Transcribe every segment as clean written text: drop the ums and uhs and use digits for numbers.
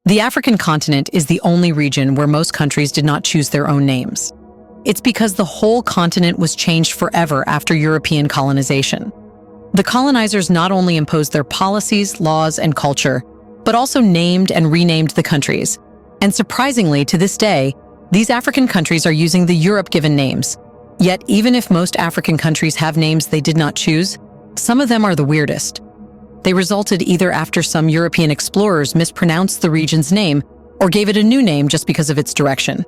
The African continent is the only region where most countries did not choose their own names. It's because the whole continent was changed forever after European colonization. The colonizers not only imposed their policies, laws, and culture, but also named and renamed the countries. And surprisingly, to this day, these African countries are using the Europe-given names. Yet, even if most African countries have names they did not choose, some of them are the weirdest. They resulted either after some European explorers mispronounced the region's name or gave it a new name just because of its direction.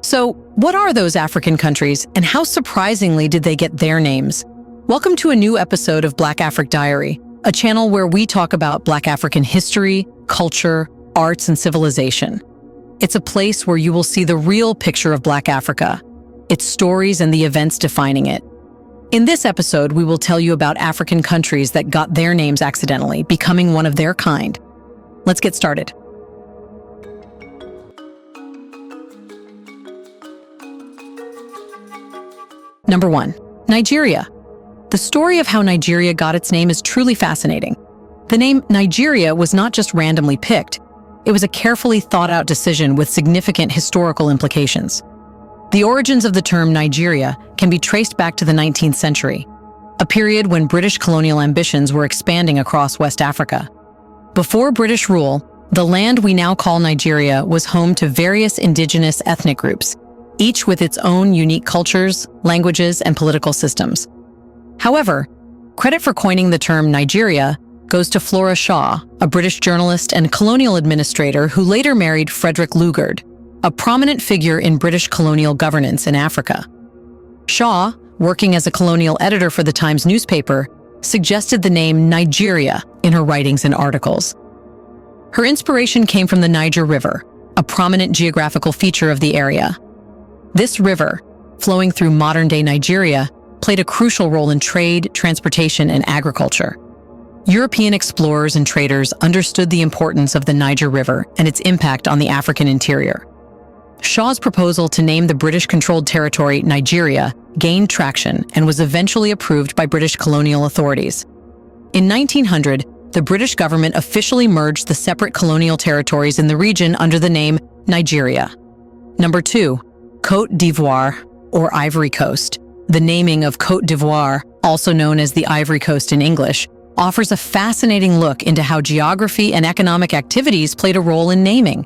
So, what are those African countries, and how surprisingly did they get their names? Welcome to a new episode of Black Afric Diary, a channel where we talk about Black African history, culture, arts, and civilization. It's a place where you will see the real picture of Black Africa, its stories and the events defining it. In this episode, we will tell you about African countries that got their names accidentally, becoming one of their kind. Let's get started. Number 1. Nigeria. The story of how Nigeria got its name is truly fascinating. The name Nigeria was not just randomly picked, it was a carefully thought-out decision with significant historical implications. The origins of the term Nigeria can be traced back to the 19th century, a period when British colonial ambitions were expanding across West Africa. Before British rule, the land we now call Nigeria was home to various indigenous ethnic groups, each with its own unique cultures, languages, and political systems. However, credit for coining the term Nigeria goes to Flora Shaw, a British journalist and colonial administrator who later married Frederick Lugard, a prominent figure in British colonial governance in Africa. Shaw, working as a colonial editor for the Times newspaper, suggested the name Nigeria in her writings and articles. Her inspiration came from the Niger River, a prominent geographical feature of the area. This river, flowing through modern-day Nigeria, played a crucial role in trade, transportation, and agriculture. European explorers and traders understood the importance of the Niger River and its impact on the African interior. Shaw's proposal to name the British-controlled territory Nigeria gained traction and was eventually approved by British colonial authorities. In 1900, the British government officially merged the separate colonial territories in the region under the name Nigeria. Number 2. Côte d'Ivoire, or Ivory Coast. The naming of Côte d'Ivoire, also known as the Ivory Coast in English, offers a fascinating look into how geography and economic activities played a role in naming.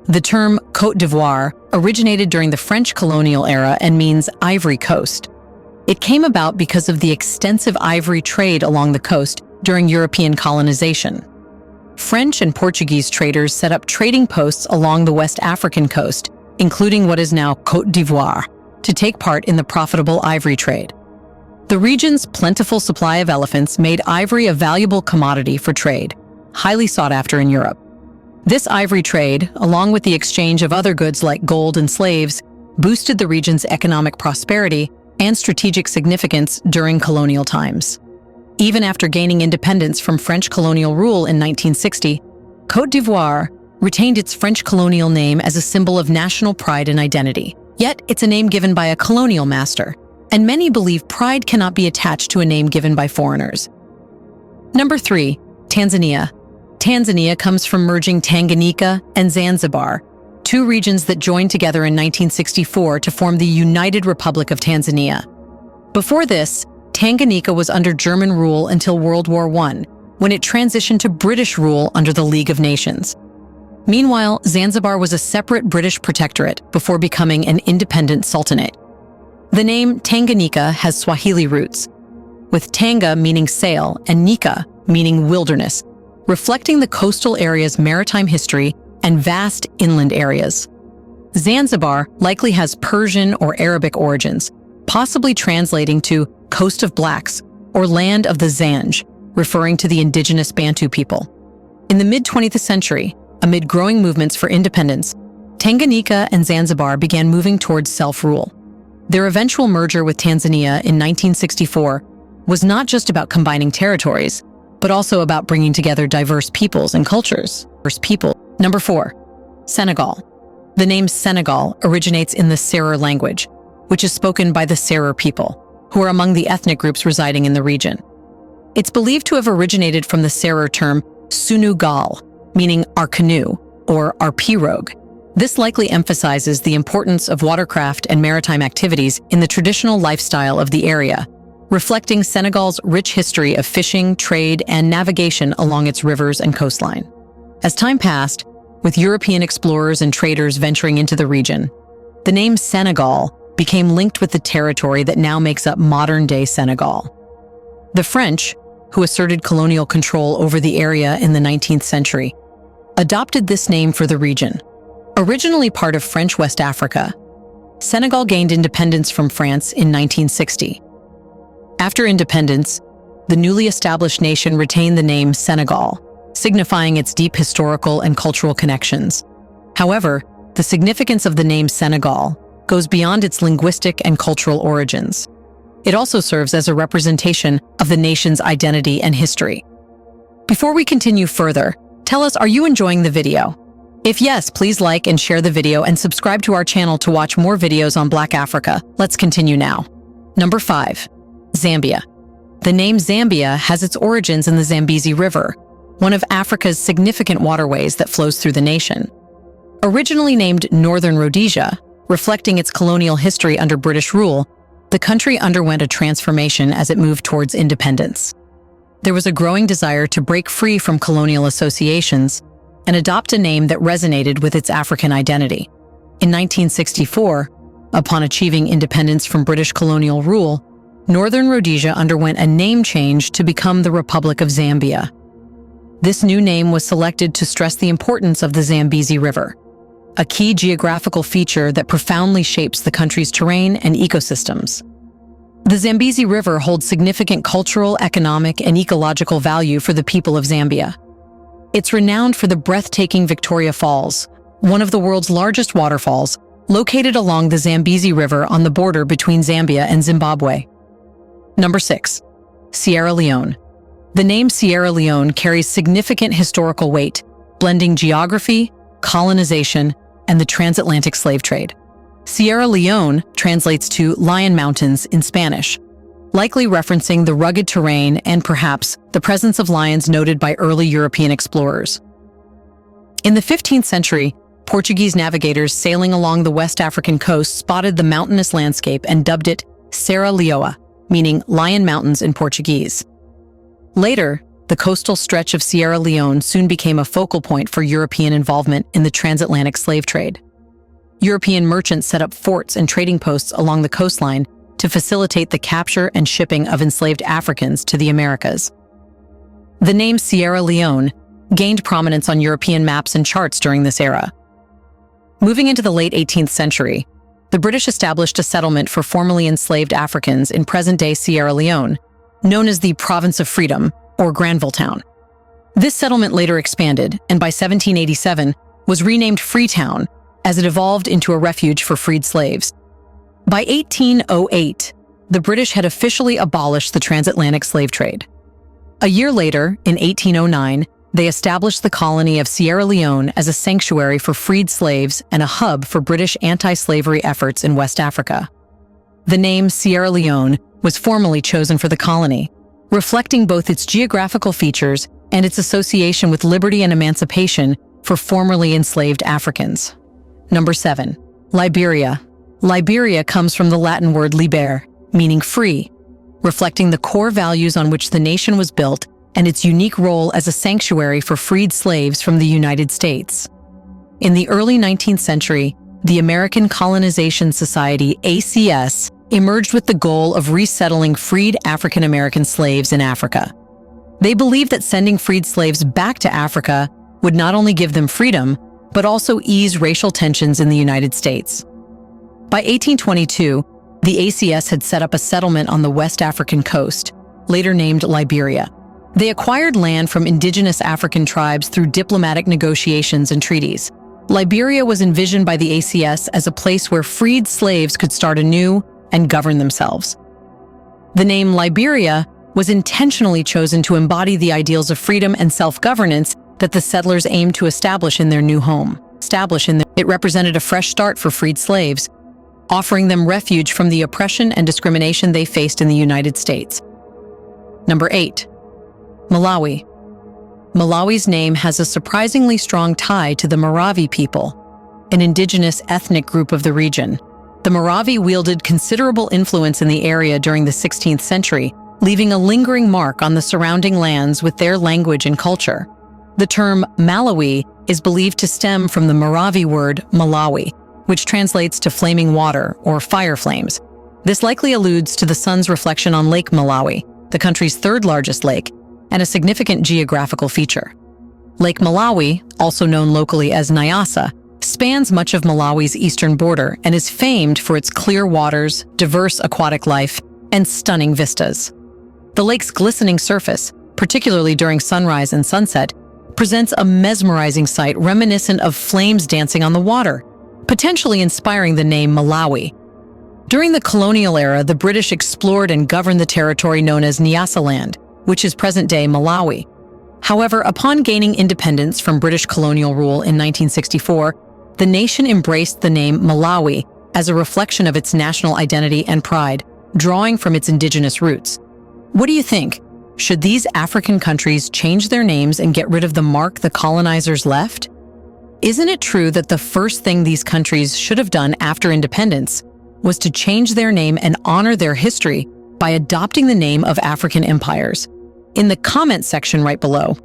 The term Côte d'Ivoire originated during the French colonial era and means Ivory Coast. It came about because of the extensive ivory trade along the coast during European colonization. French and Portuguese traders set up trading posts along the West African coast, including what is now Côte d'Ivoire, to take part in the profitable ivory trade. The region's plentiful supply of elephants made ivory a valuable commodity for trade, highly sought after in Europe. This ivory trade, along with the exchange of other goods like gold and slaves, boosted the region's economic prosperity and strategic significance during colonial times. Even after gaining independence from French colonial rule in 1960, Côte d'Ivoire retained its French colonial name as a symbol of national pride and identity. Yet, it's a name given by a colonial master, and many believe pride cannot be attached to a name given by foreigners. Number 3. Tanzania. Tanzania comes from merging Tanganyika and Zanzibar, two regions that joined together in 1964 to form the United Republic of Tanzania. Before this, Tanganyika was under German rule until World War I, when it transitioned to British rule under the League of Nations. Meanwhile, Zanzibar was a separate British protectorate before becoming an independent sultanate. The name Tanganyika has Swahili roots, with Tanga meaning sail and Nika meaning wilderness, reflecting the coastal area's maritime history and vast inland areas. Zanzibar likely has Persian or Arabic origins, possibly translating to Coast of Blacks or Land of the Zanj, referring to the indigenous Bantu people. In the mid-20th century, amid growing movements for independence, Tanganyika and Zanzibar began moving towards self-rule. Their eventual merger with Tanzania in 1964 was not just about combining territories, but also about bringing together diverse peoples and cultures. Number 4. Senegal. The name Senegal originates in the Serer language, which is spoken by the Serer people, who are among the ethnic groups residing in the region. It's believed to have originated from the Serer term Sunugal, meaning our canoe, or our pirogue. This likely emphasizes the importance of watercraft and maritime activities in the traditional lifestyle of the area, reflecting Senegal's rich history of fishing, trade, and navigation along its rivers and coastline. As time passed, with European explorers and traders venturing into the region, the name Senegal became linked with the territory that now makes up modern-day Senegal. The French, who asserted colonial control over the area in the 19th century, adopted this name for the region. Originally part of French West Africa, Senegal gained independence from France in 1960. After independence, the newly established nation retained the name Senegal, signifying its deep historical and cultural connections. However, the significance of the name Senegal goes beyond its linguistic and cultural origins. It also serves as a representation of the nation's identity and history. Before we continue further, tell us, are you enjoying the video? If yes, please like and share the video and subscribe to our channel to watch more videos on Black Africa. Let's continue now. Number 5. Zambia. The name Zambia has its origins in the Zambezi River, one of Africa's significant waterways that flows through the nation. Originally named Northern Rhodesia, reflecting its colonial history under British rule, the country underwent a transformation as it moved towards independence. There was a growing desire to break free from colonial associations and adopt a name that resonated with its African identity. In 1964, upon achieving independence from British colonial rule, Northern Rhodesia underwent a name change to become the Republic of Zambia. This new name was selected to stress the importance of the Zambezi River, a key geographical feature that profoundly shapes the country's terrain and ecosystems. The Zambezi River holds significant cultural, economic, and ecological value for the people of Zambia. It's renowned for the breathtaking Victoria Falls, one of the world's largest waterfalls, located along the Zambezi River on the border between Zambia and Zimbabwe. Number 6. Sierra Leone. The name Sierra Leone carries significant historical weight, blending geography, colonization, and the transatlantic slave trade. Sierra Leone translates to Lion Mountains in Spanish, likely referencing the rugged terrain and perhaps the presence of lions noted by early European explorers. In the 15th century, Portuguese navigators sailing along the West African coast spotted the mountainous landscape and dubbed it Serra Leoa, meaning Lion Mountains in Portuguese. Later, the coastal stretch of Sierra Leone soon became a focal point for European involvement in the transatlantic slave trade. European merchants set up forts and trading posts along the coastline to facilitate the capture and shipping of enslaved Africans to the Americas. The name Sierra Leone gained prominence on European maps and charts during this era. Moving into the late 18th century, the British established a settlement for formerly enslaved Africans in present-day Sierra Leone, known as the Province of Freedom, or Granville Town. This settlement later expanded, and by 1787 was renamed Freetown as it evolved into a refuge for freed slaves. By 1808, the British had officially abolished the transatlantic slave trade. A year later, in 1809, they established the colony of Sierra Leone as a sanctuary for freed slaves and a hub for British anti-slavery efforts in West Africa. The name Sierra Leone was formally chosen for the colony, reflecting both its geographical features and its association with liberty and emancipation for formerly enslaved Africans. Number 7. Liberia. Liberia comes from the Latin word libere, meaning free, reflecting the core values on which the nation was built and its unique role as a sanctuary for freed slaves from the United States. In the early 19th century, the American Colonization Society, ACS, emerged with the goal of resettling freed African American slaves in Africa. They believed that sending freed slaves back to Africa would not only give them freedom, but also ease racial tensions in the United States. By 1822, the ACS had set up a settlement on the West African coast, later named Liberia. They acquired land from indigenous African tribes through diplomatic negotiations and treaties. Liberia was envisioned by the ACS as a place where freed slaves could start anew and govern themselves. The name Liberia was intentionally chosen to embody the ideals of freedom and self-governance that the settlers aimed to establish in their new home. It represented a fresh start for freed slaves, offering them refuge from the oppression and discrimination they faced in the United States. Number 8. Malawi. Malawi's name has a surprisingly strong tie to the Maravi people, an indigenous ethnic group of the region. The Maravi wielded considerable influence in the area during the 16th century, leaving a lingering mark on the surrounding lands with their language and culture. The term Malawi is believed to stem from the Maravi word Malawi, which translates to flaming water or fire flames. This likely alludes to the sun's reflection on Lake Malawi, the country's third largest lake, and a significant geographical feature. Lake Malawi, also known locally as Nyasa, spans much of Malawi's eastern border and is famed for its clear waters, diverse aquatic life, and stunning vistas. The lake's glistening surface, particularly during sunrise and sunset, presents a mesmerizing sight reminiscent of flames dancing on the water, potentially inspiring the name Malawi. During the colonial era, the British explored and governed the territory known as Nyasaland, which is present-day Malawi. However, upon gaining independence from British colonial rule in 1964, the nation embraced the name Malawi as a reflection of its national identity and pride, drawing from its indigenous roots. What do you think? Should these African countries change their names and get rid of the mark the colonizers left? Isn't it true that the first thing these countries should have done after independence was to change their name and honor their history by adopting the name of African empires? In the comment section right below,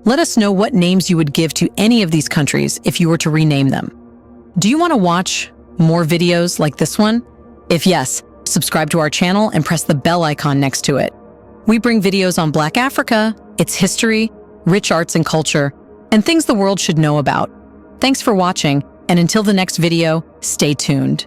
let us know what names you would give to any of these countries if you were to rename them. Do you want to watch more videos like this one? If yes, subscribe to our channel and press the bell icon next to it. We bring videos on Black Africa, its history, rich arts and culture, and things the world should know about. Thanks for watching, and until the next video, stay tuned.